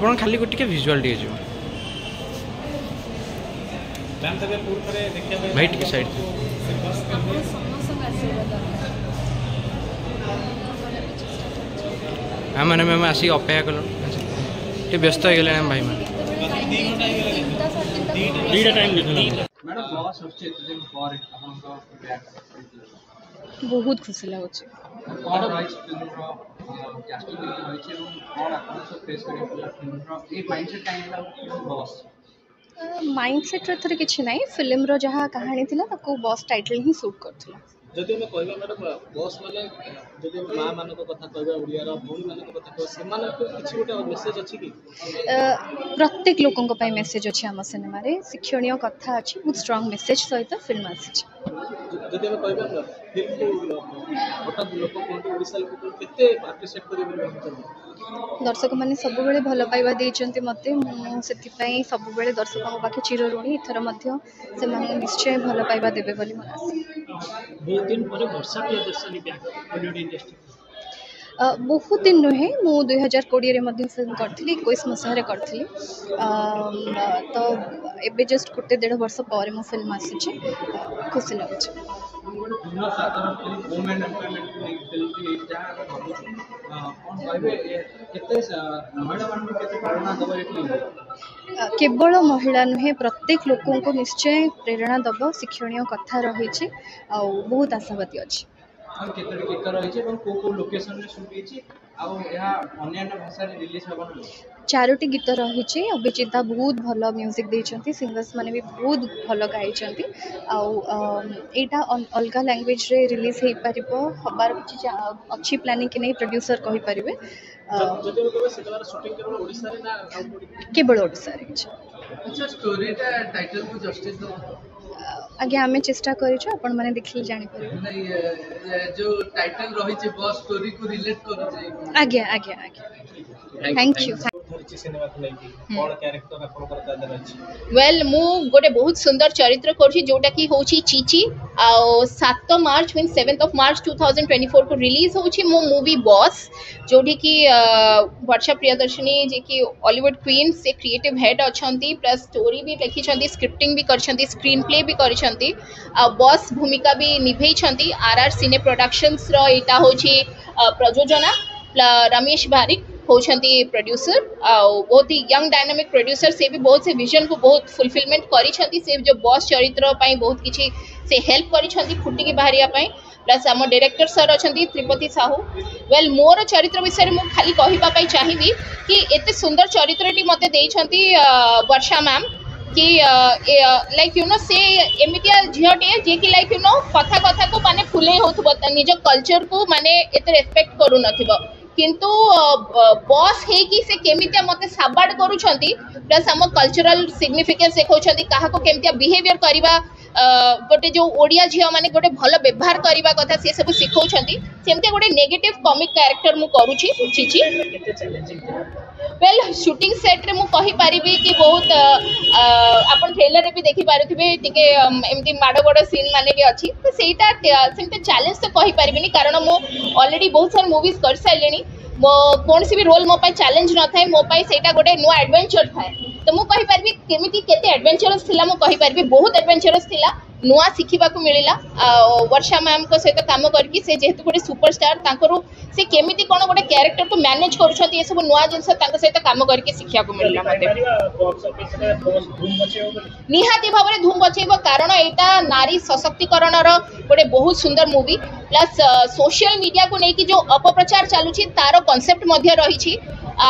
आपन खाली को टिके विजुअल टिके जो भाई टिके साइड हाँ मैंने मैम आसिक अपेक्षा कल व्यस्त हो गले भाई मैंने बहुत खुशी लगुच माइंडसेट रे किछि नाही फिल्म रो जहाँ कहानी थिला ताको बॉस टाइटल ही शूट करथिला जदि हम कहबा मैडम बॉस माने जदि मां मानक कथा कहबा ओडिया रो भौणी मानक कथा कहबा से माने किछि गोटे मेसेज अछि कि प्रत्येक लोकन को पई मेसेज अछि हम सिनेमा रे शिक्षणीय कथा अछि बहुत स्ट्रांग मेसेज सहित फिल्म अछि जदि हम कहबा फिल्म को हठात लोक कोन ओडिसा लोक केते अप्रिशिएट करिबो दर्शक मैंने सब बेले भल पाइबा देइचंती मते सेति पई सब बेले दर्शक पाखे चिर ऋणी इथर मध्य से माने निश्चय भल पाइबा देबे बोली मन आसी बहुत दिन पर वर्षा प्रियदर्शनी बैक बॉलीवुड इंडस्ट्री बहुत दिन नुहे मु 2020 रे मध्य फिल्म करथिली 21 मसिया रे करथिली तो एबे जस्ट गोटे 1.5 वर्ष पर मो फिल्म आसी छी खुशी लागै छै केवल महिला नुहे प्रत्येक लोकों को निश्चय प्रेरणा दब शिक्षणीय कथा रही बहुत आशावादी अच्छी चारोटी गीत रही अभिचिता बहुत भल म्यूजिक देइछंती सिंगर्स माने भी बहुत भल गाइछंती एटा अलग लैंग्वेज रे रिलीज हे परिबो हबार किछि अच्छी प्लानिंग कि नहीं प्रोड्यूसर कहि परिबे केवल ओडिसा रे अच्छा स्टोरीटा टाइटल को जस्टिस दो आगे आमे चेष्टा करिछु अपन माने देखले जानि परिबे नहीं जो टाइटल रही छै बस स्टोरी को रिलेट करू छै आगे आगे आगे थैंक यू वेल मु गोटे बहुत सुंदर चरित्र करछि जोटा कि होछि चीची आ 7 मार्च मीन 7th ऑफ मार्च 2024 को रिलीज होछि मो मूवी बॉस जोठी कि वर्षा प्रियदर्शनी जे कि हॉलीवुड क्वीन से क्रिएटिव हेड अछंती प्लस स्टोरी भी लिखि छंती स्क्रिप्टिंग भी करछंती स्क्रीन प्ले भी करछंती आ बॉस भूमिका भी निभै छंती आरआर सिने प्रोडक्शंस रो एटा होछि प्रयोजना रमेश बारिक होछंती प्रोड्यूसर बहुत ही यंग डायनामिक प्रोड्यूसर से भी बहुत से विजन को बहुत फुलफिलमेंट करी छंती से जो बॉस चरित्र पई बहुत किछि से हेल्प करी छंती फुटी के बाहरिया पई प्लस हम डायरेक्टर सर अछंती त्रिपति साहू वेल मोर चरित्र विषय मु खाली कहिबा पई चाहिबी कि एते सुंदर चरित्रटी मते देई छंती वर्षा मैम कि लाइक यू नो से एमितिया झियोटे जे कि लाइक यू नो कथा कथा को माने फुले होथबो निज कल्चर को माने एते रेस्पेक्ट करू नथिबो किंतु बॉस है कि से केमितिया मते साबाड करूछंती प्लस हम कल्चरल सिग्निफिकेंस देखौछंती काहा को केमितिया बिहेवियर करबा गोटे जो ओडिया झियो माने गोटे भलो व्यवहार करबा कथा से सब सिखौछंती सेमते गोटे नेगेटिव कॉमिक कैरेक्टर मु करूछि चीची वेल शूटिंग सेट रे मु कहि परिबी कि बहुत अपन ट्रेलर रे भी देखि पारथिबे टिके एमती माडो बडो सीन माने भी अछि तो सेटा सेमते चैलेंज तो कहि परिबिनी कारण मु ऑलरेडी बहुत सारे मूवीज कर साइलेनी मो कोन सी भी रोल मो पाई चैलेंज न थाए मो पाई सेटा गोटे नुआ एडवेंचर थाए तो मु कहि परबी केमिति केते एडवेंचरस थिला मु कहि परबी बहुत एडवेंचरस थिला नुआ सिखिबा को मिलिला वर्षा मैम को सहित काम करके से जेहेतु गोटे सुपरस्टार तांकरो से केमिति कोन गोटे कैरेक्टर को मैनेज करूछथि ए सब नुआ जिंस तांक सहित काम करके सिखिया को मिलिला मते बॉक्स ऑफिस रे धूम मचेबो निहाती भाबरे धूम मचेबो कारण एटा नारी सशक्तिकरण रो गोटे बहुत सुंदर मूवी प्लस सोशल मीडिया को नै कि जो अपप्रचार चालुछि तारो कांसेप्ट मध्ये रही छी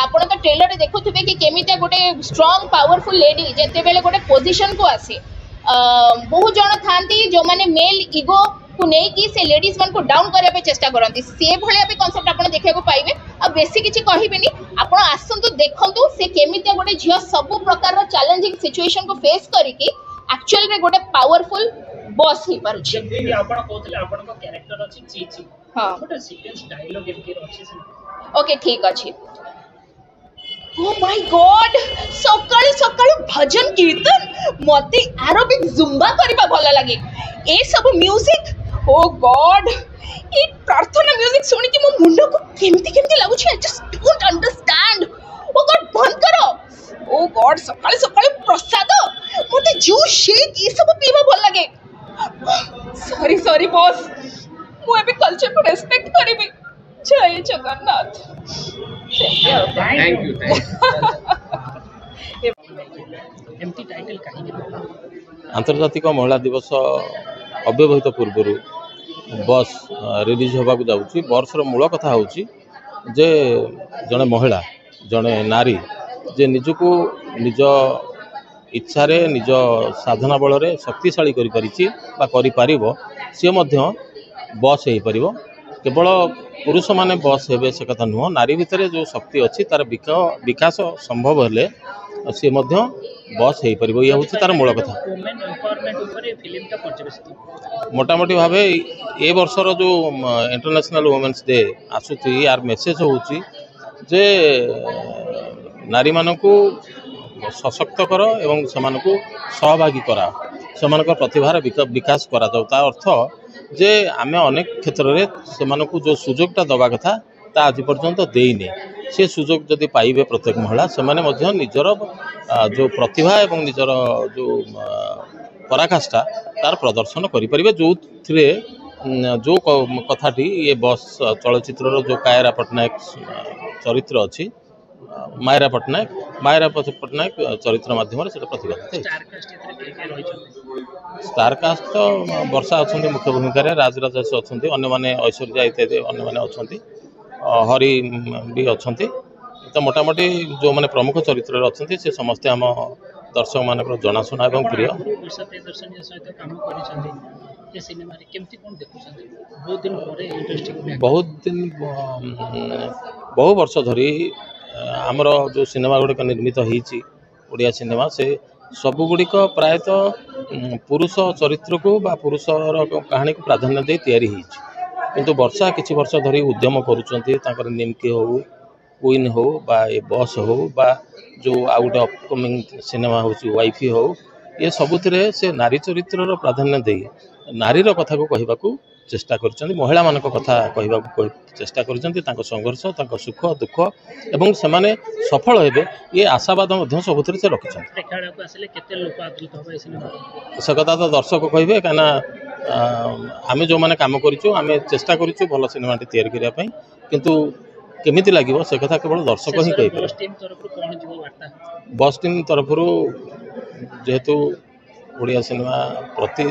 आपण तो ट्रेलर रे देखुथिबे कि केमिति गोटे स्ट्रांग पावरफुल लेडी जेते बेले गोटे पोजीशन को आसे बहुत जन थांती जो माने मेल ईगो को नहीं कि से लेडीज मन को डाउन करबे पे चेष्टा करंती से भले अबे कांसेप्ट आपण देखै को पाइबे अब बेसी किछि कहिबेनी आपण आसंतु देखंतु से केमिति गोटे झियो सब प्रकार रो चैलेंजिंग सिचुएशन को फेस करिकि एक्चुअल रे गोटे पावरफुल बॉस ही पारु छी जे आपण कहतले आपण को कैरेक्टर अछि चीची हां गोटे सीक्वेंस डायलॉग एमके अछि ओके ठीक अछि Oh my God! सकाळी सकाळी भजन कीर्तन मते एरोबिक जुम्बा करबा भल लागे ए सब म्यूजिक ओ गॉड ए प्रार्थना म्यूजिक सुनि कि मो मुंड को केमती केमती लागु छै आई जस्ट डोंट अंडरस्टैंड धर्मघट बंद करो। ओ गॉड सकाळे सकाळे प्रसाद मते जूस शेक ये सब पीवा भल लगे। सॉरी सॉरी बॉस मु एबे कल्चर को रेस्पेक्ट करिबी। जय जगन्नाथ। थैंक यू एमती टाइटल कहीं आंतर्जातिक महिला दिवस अव्यवहित पूर्व बस रिलीज होबाक जाउची। बर्षर मूल कथा होची जे जड़े महिला जड़े नारी जे निजको निज इच्छारे निज साधना बल रे शक्तिशाली करि परिछि बा करि पारिबो से मध्य बस हो पारिबो। केवल पुरुष माने बस हेबे से कथा नुह। नारी भितर जो शक्ति अच्छी तार विकास संभव हेले सी मध्य बस हो पारिबो। ये होची तार मूल कथा। वुमेन एम्पावरमेंट ऊपर फिल्म का पर्यवेक्षित मोटामोटी भाव ए वर्षर जो इंटरनेशनल वुमेन्स डे आसूची यार मेसेज होची जे नारी मानकू सशक्त कर एवं सेमानकू सहभागी करा सेमानक प्रतिभार विकास करा जाऊ। ता अर्थ जे आमे अनेक क्षेत्र रे सेमानकू जो सुजोगटा दबा कथा ता आज पर्यंत देइने। से सुजोग जदि पाइबे प्रत्येक महिला सेमाने मध्य निजर जो प्रतिभा एवं निजर जो पराकाष्ठा तार प्रदर्शन करें जो थे जो कथाटी ये बस चलचित्र जो कायरा पट्टनायक चरित्र अच्छी मायरा पट्टनायक चरित्र माध्यम से प्रतिपादित। स्टार कास्ट तो वर्षा अच्छा मुख्य भूमिका राजराजेश अच्छा अन्य माने ऐश्वर्या इत्यादि अन्य माने अच्छा हरि भी अच्छा। तो मोटामोटी जो मैंने प्रमुख चरित्र अच्छा से समस्ते आम दर्शक मान जनाशुना और प्रिय। बहुत दिन बहु वर्ष धरी आमर जो सिनेमा गुड़िक निर्मित होती ओडिया सिनेमा से सबुगुड़िक प्रायतः पुरुष चरित्र को बा पुरुषर कहानी को प्राधान्य दे तैयारी होती। किंतु वर्षा किछि वर्ष धरी उद्यम करुँच निमकी हो क्वीन हो बा ए बस हो बा जो आ गोटे अपकमिंग सिनेमा हो वाइफी हो ये सबुथिरे से नारी चरित्र प्राधान्य दे नारीर कथा को कहबाकू चेष्टा कर महिला मान कथा कहबाकू चेष्टा कर संघर्ष सुख दुख एवं सेमाने सफल हेबे ये आशावाद सबुथिरे से रखिछन। से कथा तो दर्शक कहे कहीं आम जो मैंने काम करूँ आम चेष्टा करूँ भल सिनेमाटी तैयारी करने किंतु केमिति लगे से कथा केवल दर्शक ही कह। बस टीम तरफ जेहेतु ओडिया सिनेमा प्रति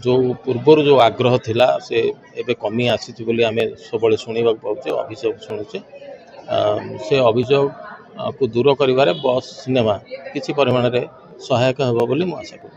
जो पूर्वर जो आग्रह थिला से एबे कमी आसी आम सब शुणा पाचे अभियोग शुणुचे से अभियोग को दूर करिवारे बस सिनेमा किसी परिमाण में सहायक होगा बोली आशा करूँ।